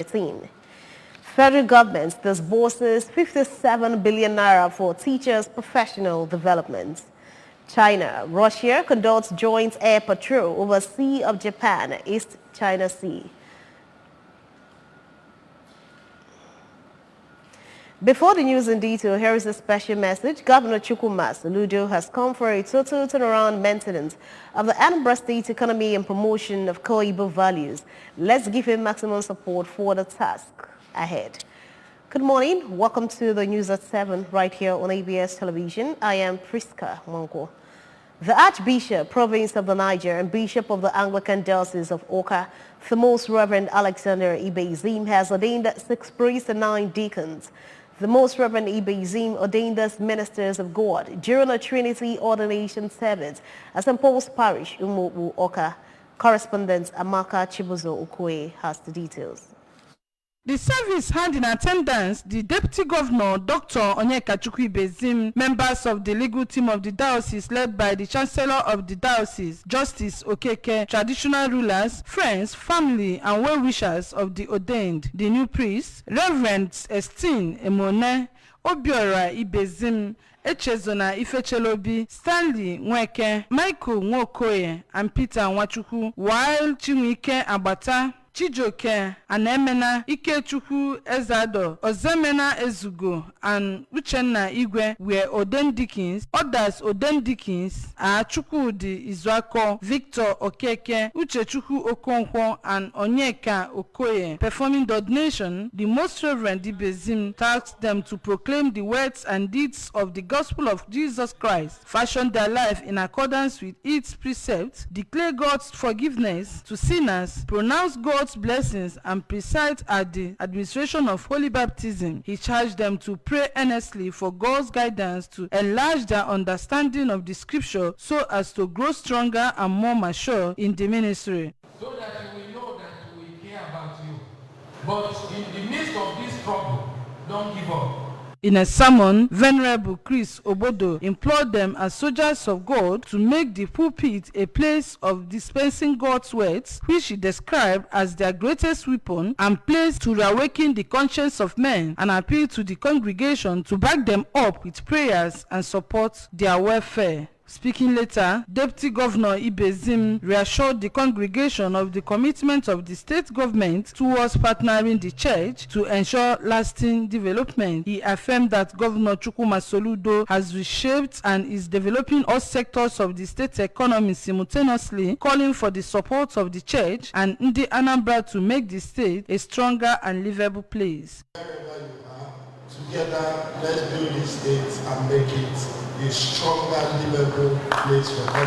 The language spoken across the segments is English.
Federal government disburses 57 billion naira for teachers' professional development. China, Russia conducts joint air patrol over Sea of Japan, East China Sea. Before the news in detail, here is a special message. Governor Chukwuma Soludo has come for a total turnaround maintenance of the Anambra State economy and promotion of Koibo values. Let's give him maximum support for the task ahead. Good morning. Welcome to the news at 7 right here on ABS television. I am Priska Monko. The Archbishop, Province of the Niger, and Bishop of the Anglican Diocese of Oka, the Most Reverend Alexander Ibezim, has ordained 6 priests and 9 deacons. The Most Reverend Ibezim ordained as ministers of God during a Trinity ordination service at St. Paul's Parish, Umubu, Oka. Correspondent Amaka Chibuzo Okoye has the details. The service had in attendance the Deputy Governor, Dr. Onyekachukwu Ibezim, members of the legal team of the diocese led by the Chancellor of the diocese, Justice Okeke, traditional rulers, friends, family, and well-wishers of the ordained, the new priests, Reverend Estine Emone, Obiora Ibezim, Echezona Ifechelobi, Stanley Nweke, Michael Nwokoye, and Peter Nwachukwu, while Chinwike Abata, Chijoke, Anemena, Ikechukwu Ezado, Ozemena Ezugo, and Uchenna Igwe were ordained deacons. Others ordained deacons are Chukwudi Izuako, Victor Okeke, Uchechukwu Okonkwo, and Onyeka Okoye. Performing the ordination, the Most Reverend Ibezim tasked them to proclaim the words and deeds of the gospel of Jesus Christ, fashion their life in accordance with its precepts, declare God's forgiveness to sinners, pronounce God's blessings, and preside at the administration of holy baptism. He charged them to pray earnestly for God's guidance to enlarge their understanding of the scripture so as to grow stronger and more mature in the ministry. So that you will know that we care about you. But in the midst of this trouble, don't give up. In a sermon, Venerable Chris Obodo implored them as soldiers of God to make the pulpit a place of dispensing God's words, which he described as their greatest weapon, and place to reawaken the conscience of men, and appeal to the congregation to back them up with prayers and support their welfare. Speaking later, Deputy Governor Ibezim reassured the congregation of the commitment of the state government towards partnering the church to ensure lasting development. He affirmed that Governor Chukwuma Soludo has reshaped and is developing all sectors of the state economy simultaneously, calling for the support of the church and Ndi Anambra to make the state a stronger and livable place. Wherever you are, together, let's build this state and make it a stronger, livable place for all.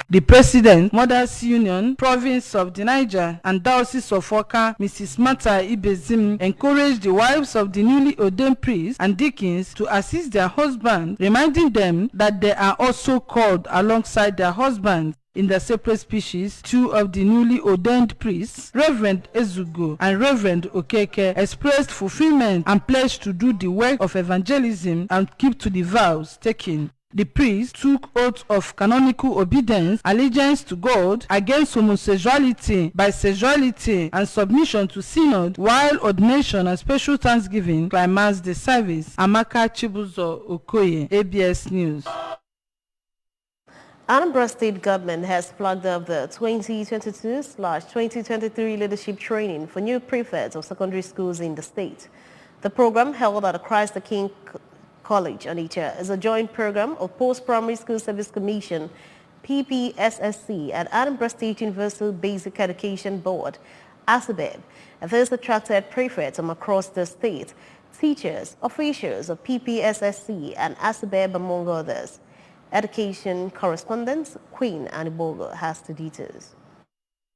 The President, Mothers Union, Province of the Niger, and Diocese of Oka, Mrs. Mata Ibezim, encouraged the wives of the newly ordained priests and deacons to assist their husbands, reminding them that they are also called alongside their husbands. In their separate speeches, 2 of the newly ordained priests, Reverend Ezugo and Reverend Okeke, expressed fulfillment and pledged to do the work of evangelism and keep to the vows taken. The priests took oath of canonical obedience, allegiance to God, against homosexuality, bisexuality, and submission to synod, while ordination and special thanksgiving climaxed the service. Amaka Chibuzo Okoye, ABS News. Anambra State government has flagged up the 2022/2023 leadership training for new prefects of secondary schools in the state. The program, held at Christ the King College, Onitsha, is a joint program of Post-Primary School Service Commission, PPSSC, and Anambra State Universal Basic Education Board, ASABEB. This attracted prefects from across the state, teachers, officials of PPSSC and ASABEB, among others. Education correspondent Queen Anibogo has the details.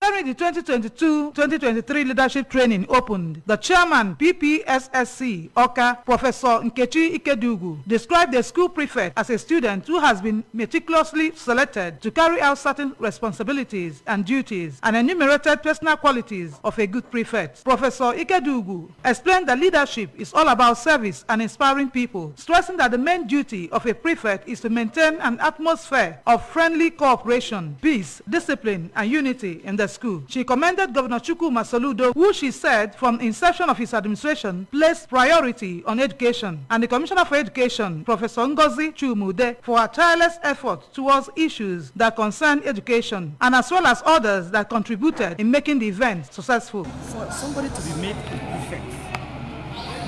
During the 2022-2023 leadership training opened, the chairman PPSSC Oka, Professor Nkechi Ikedugu, described the school prefect as a student who has been meticulously selected to carry out certain responsibilities and duties, and enumerated personal qualities of a good prefect. Professor Ikedugu explained that leadership is all about service and inspiring people, stressing that the main duty of a prefect is to maintain an atmosphere of friendly cooperation, peace, discipline, and unity in the the school. She commended Governor Chukwuma Soludo, who she said from inception of his administration placed priority on education, and the Commissioner for Education, Professor Ngozi Chumude, for her tireless effort towards issues that concern education, and as well as others that contributed in making the event successful. For somebody to be made a prefect,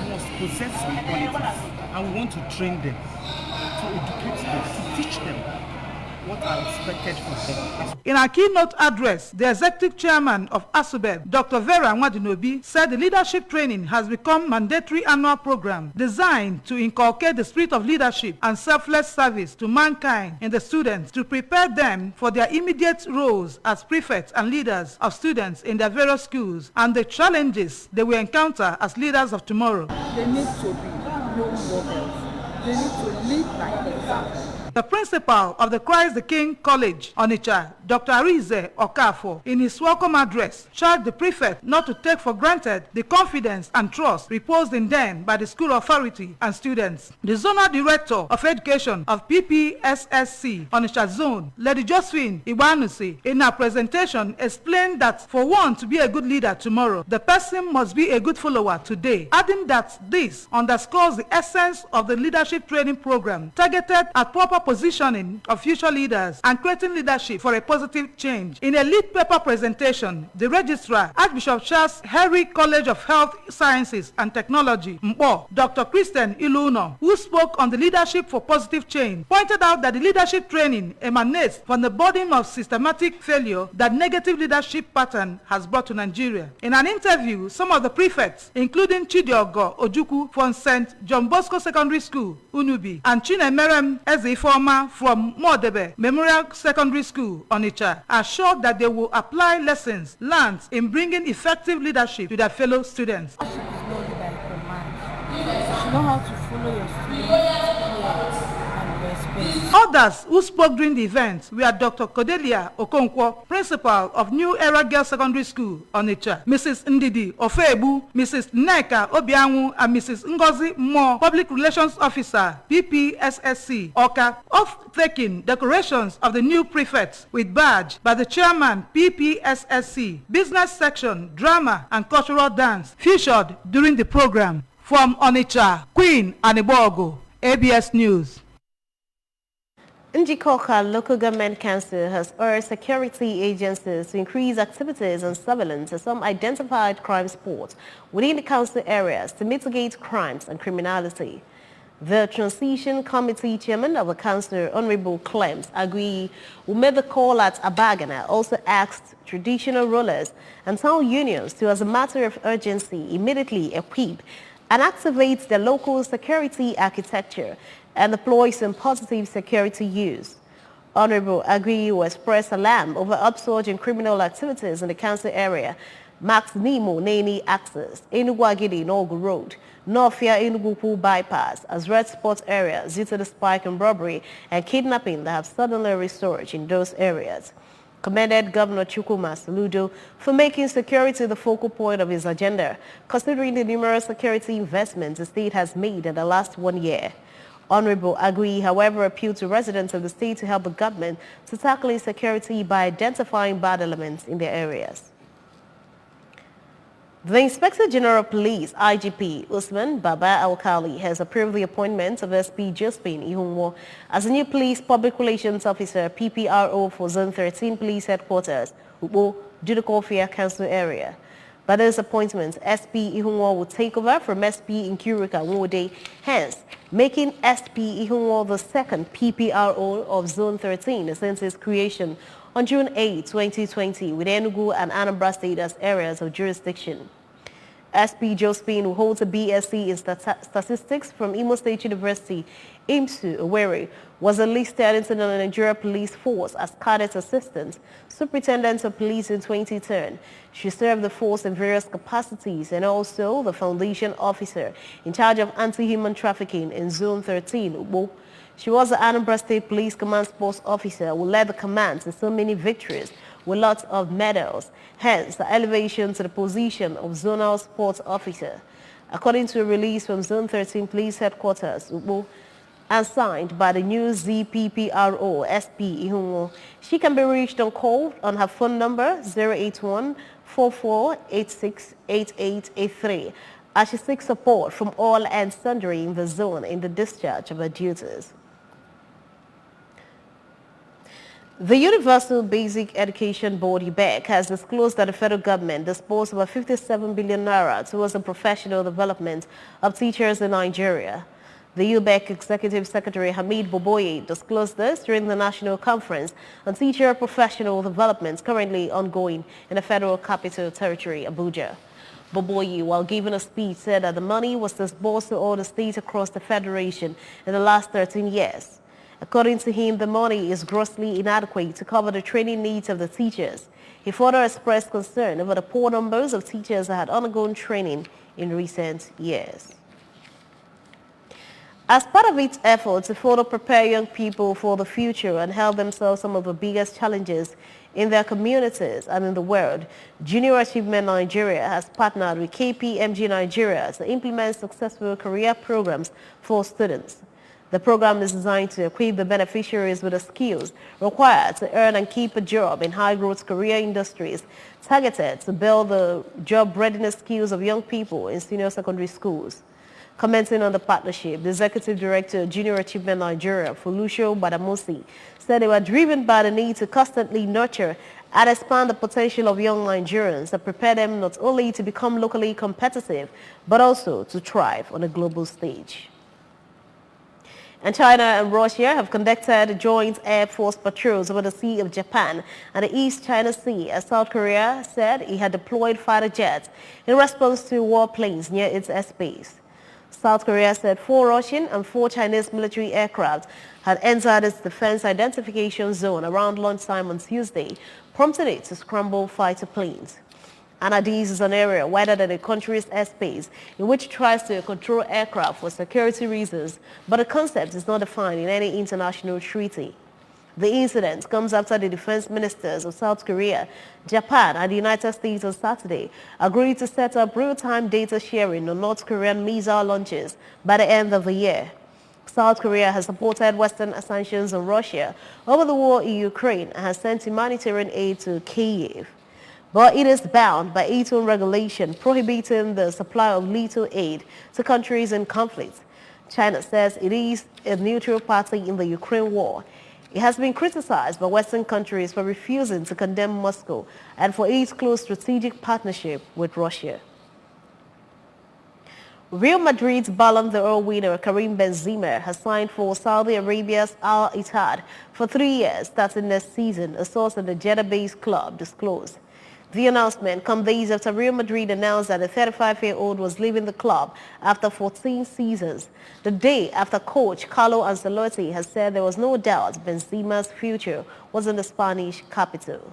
must possess some qualities, and we want to train them, to educate them, to teach them what are expected from them. In her keynote address, the executive chairman of ASUBEB, Dr. Vera Nwadinobi, said the leadership training has become mandatory annual program designed to inculcate the spirit of leadership and selfless service to mankind in the students to prepare them for their immediate roles as prefects and leaders of students in their various schools and the challenges they will encounter as leaders of tomorrow. They need to be role models. They need to lead by example. The principal of the Christ the King College, Onitsha, Dr. Arize Okafo, in his welcome address, charged the prefect not to take for granted the confidence and trust reposed in them by the school authority and students. The Zonal Director of Education of PPSSC, Onitsha Zone, Lady Josephine Iwanusi, in her presentation explained that for one to be a good leader tomorrow, the person must be a good follower today, adding that this underscores the essence of the leadership training program targeted at proper positioning of future leaders and creating leadership for a positive change. In a lead paper presentation, the registrar, Archbishop Charles Henry College of Health Sciences and Technology, Mpo, Dr. Christian Iluno, who spoke on the leadership for positive change, pointed out that the leadership training emanates from the burden of systematic failure that negative leadership pattern has brought to Nigeria. In an interview, some of the prefects, including Chidiogo Ojukwu from St. John Bosco Secondary School, Unubi, and Chinemerem Ezefo from Modebe Memorial Secondary School, Onitsha, assured that they will apply lessons learned in bringing effective leadership to their fellow students. Leadership is not only by command. You should know how to follow your students and respect. Others who spoke during the event were Dr. Cordelia Okonkwo, principal of New Era Girls Secondary School, Onitsha, Mrs. Ndidi Ofebu, Mrs. Nneka Obianwu, and Mrs. Ngozi Mo, Public Relations Officer, PPSSC, Oka, oath-taking decorations of the new prefects with badge by the chairman, PPSSC, business section, drama and cultural dance featured during the program. From Onitsha, Queen Anibogo, ABS News. Njikoka Local Government Council has urged security agencies to increase activities and surveillance of some identified crime spots within the council areas to mitigate crimes and criminality. The Transition Committee Chairman of the Council, Honorable Clems Agui, who made the call at Abagana, also asked traditional rulers and town unions to, as a matter of urgency, immediately equip and activate their local security architecture and deploy some positive security use. Honorable Agui expressed alarm over upsurge in criminal activities in the council area, Max Nemo Neni Access, Enugu Nogu Road, Northia Enugu Pool Bypass as red spot areas due to the spike in robbery and kidnapping that have suddenly resurged in those areas. Commended Governor Chukwuma Soludo for making security the focal point of his agenda, considering the numerous security investments the state has made in the last 1 year. Honorable Agui, however, appealed to residents of the state to help the government to tackle insecurity by identifying bad elements in their areas. The Inspector General of Police, IGP Usman Baba Alkali, has approved the appointment of SP Josephine Ihunwo as the new Police Public Relations Officer, PPRO, for Zone 13 Police Headquarters, Ubo, Judikofia Council Area. By this appointment, SP Ihunwo will take over from SP Nkurika Nwode, hence making SP Ihunwo the second PPRO of Zone 13 since its creation on June 8, 2020, with Enugu and Anambra State as areas of jurisdiction. SP Josephine, who holds a BSc in Statistics from Imo State University, IMSU, Owerri, was enlisted into the Nigeria Police Force as Cadet Assistant Superintendent of Police in 2010. She served the force in various capacities and also the Foundation Officer in charge of anti-human trafficking in Zone 13, Ubo. She was the Anambra State Police Command Sports Officer who led the command to so many victories with lots of medals, hence the elevation to the position of Zonal Sports Officer. According to a release from Zone 13 Police Headquarters, Ubo, and signed by the new ZPPRO SP Ihunwo. She can be reached on call on her phone number 081-4486-8883 as she seeks support from all and sundry in the zone in the discharge of her duties. The Universal Basic Education Board, UBEC, has disclosed that the federal government disposed of 57 billion naira towards the professional development of teachers in Nigeria. The UBEC Executive Secretary Hamid Boboye disclosed this during the National Conference on Teacher Professional Development currently ongoing in the Federal Capital Territory, Abuja. Boboye, while giving a speech, said that the money was disbursed to all the states across the Federation in the last 13 years. According to him, the money is grossly inadequate to cover the training needs of the teachers. He further expressed concern over the poor numbers of teachers that had undergone training in recent years. As part of its effort to further prepare young people for the future and help them solve some of the biggest challenges in their communities and in the world, Junior Achievement Nigeria has partnered with KPMG Nigeria to implement successful career programs for students. The program is designed to equip the beneficiaries with the skills required to earn and keep a job in high-growth career industries, targeted to build the job readiness skills of young people in senior secondary schools. Commenting on the partnership, the Executive Director of Junior Achievement Nigeria, Folusho Badamosi, said they were driven by the need to constantly nurture and expand the potential of young Nigerians and prepare them not only to become locally competitive, but also to thrive on a global stage. And China and Russia have conducted joint Air Force patrols over the Sea of Japan and the East China Sea as South Korea said it had deployed fighter jets in response to warplanes near its airspace. South Korea said 4 Russian and 4 Chinese military aircraft had entered its defense identification zone around lunchtime on Tuesday, prompting it to scramble fighter planes. Anadis is an area wider than the country's airspace in which it tries to control aircraft for security reasons, but the concept is not defined in any international treaty. The incident comes after the defense ministers of South Korea, Japan, and the United States on Saturday agreed to set up real-time data sharing on North Korean missile launches by the end of the year. South Korea has supported Western sanctions on Russia over the war in Ukraine and has sent humanitarian aid to Kyiv. But it is bound by its own regulation prohibiting the supply of lethal aid to countries in conflict. China says it is a neutral party in the Ukraine war. It has been criticized by Western countries for refusing to condemn Moscow and for its close strategic partnership with Russia. Real Madrid's Ballon d'Or winner Karim Benzema has signed for Saudi Arabia's Al Ittihad for 3 years starting next season, a source at the Jeddah-based club disclosed. The announcement comes days after Real Madrid announced that the 35-year-old was leaving the club after 14 seasons. The day after coach Carlo Ancelotti has said there was no doubt Benzema's future was in the Spanish capital.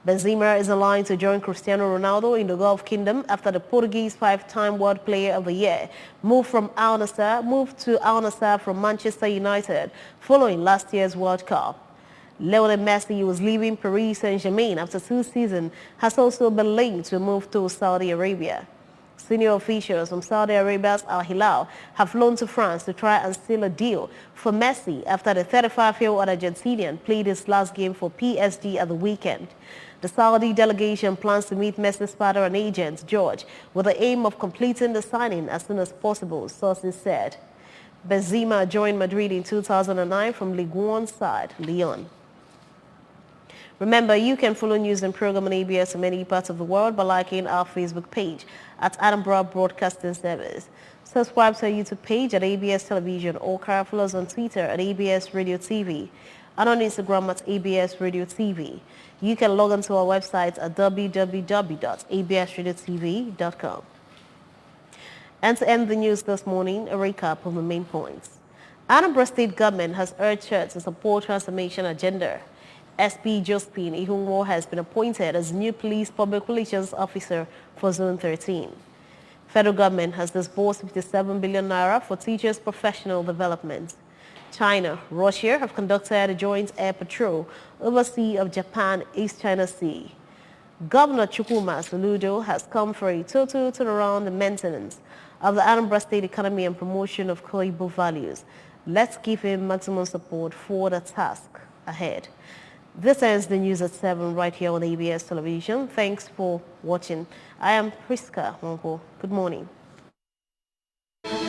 Benzema is aligned to join Cristiano Ronaldo in the Gulf Kingdom after the Portuguese 5-time World Player of the Year moved to Al Nassr from Manchester United following last year's World Cup. Lionel Messi, who was leaving Paris Saint-Germain after 2 seasons, has also been linked to a move to Saudi Arabia. Senior officials from Saudi Arabia's Al Hilal have flown to France to try and seal a deal for Messi after the 35-year-old Argentinian played his last game for PSG at the weekend. The Saudi delegation plans to meet Messi's father and agent, George, with the aim of completing the signing as soon as possible, sources said. Benzema joined Madrid in 2009 from Ligue 1 side, Lyon. Remember, you can follow news and program on ABS in many parts of the world by liking our Facebook page at Edinburgh Broadcasting Service. Subscribe to our YouTube page at ABS Television or follow us on Twitter at ABS Radio TV and on Instagram at ABS Radio TV. You can log on to our website at www.absradiotv.com. And to end the news this morning, a recap of the main points. Anambra State government has urged her to support transformation agenda. SP Josephine Ihunwo has been appointed as new police public relations officer for Zone 13. Federal government has disbursed 57 billion naira for teachers' professional development. China, Russia have conducted a joint air patrol over Sea of Japan, East China Sea. Governor Chukwuma Soludo has come for a total turnaround and maintenance of the Anambra State economy and promotion of Koibo values. Let's give him maximum support for the task ahead. This ends the news at 7 right here on ABS Television. Thanks for watching. I am Priska Monko. Good morning.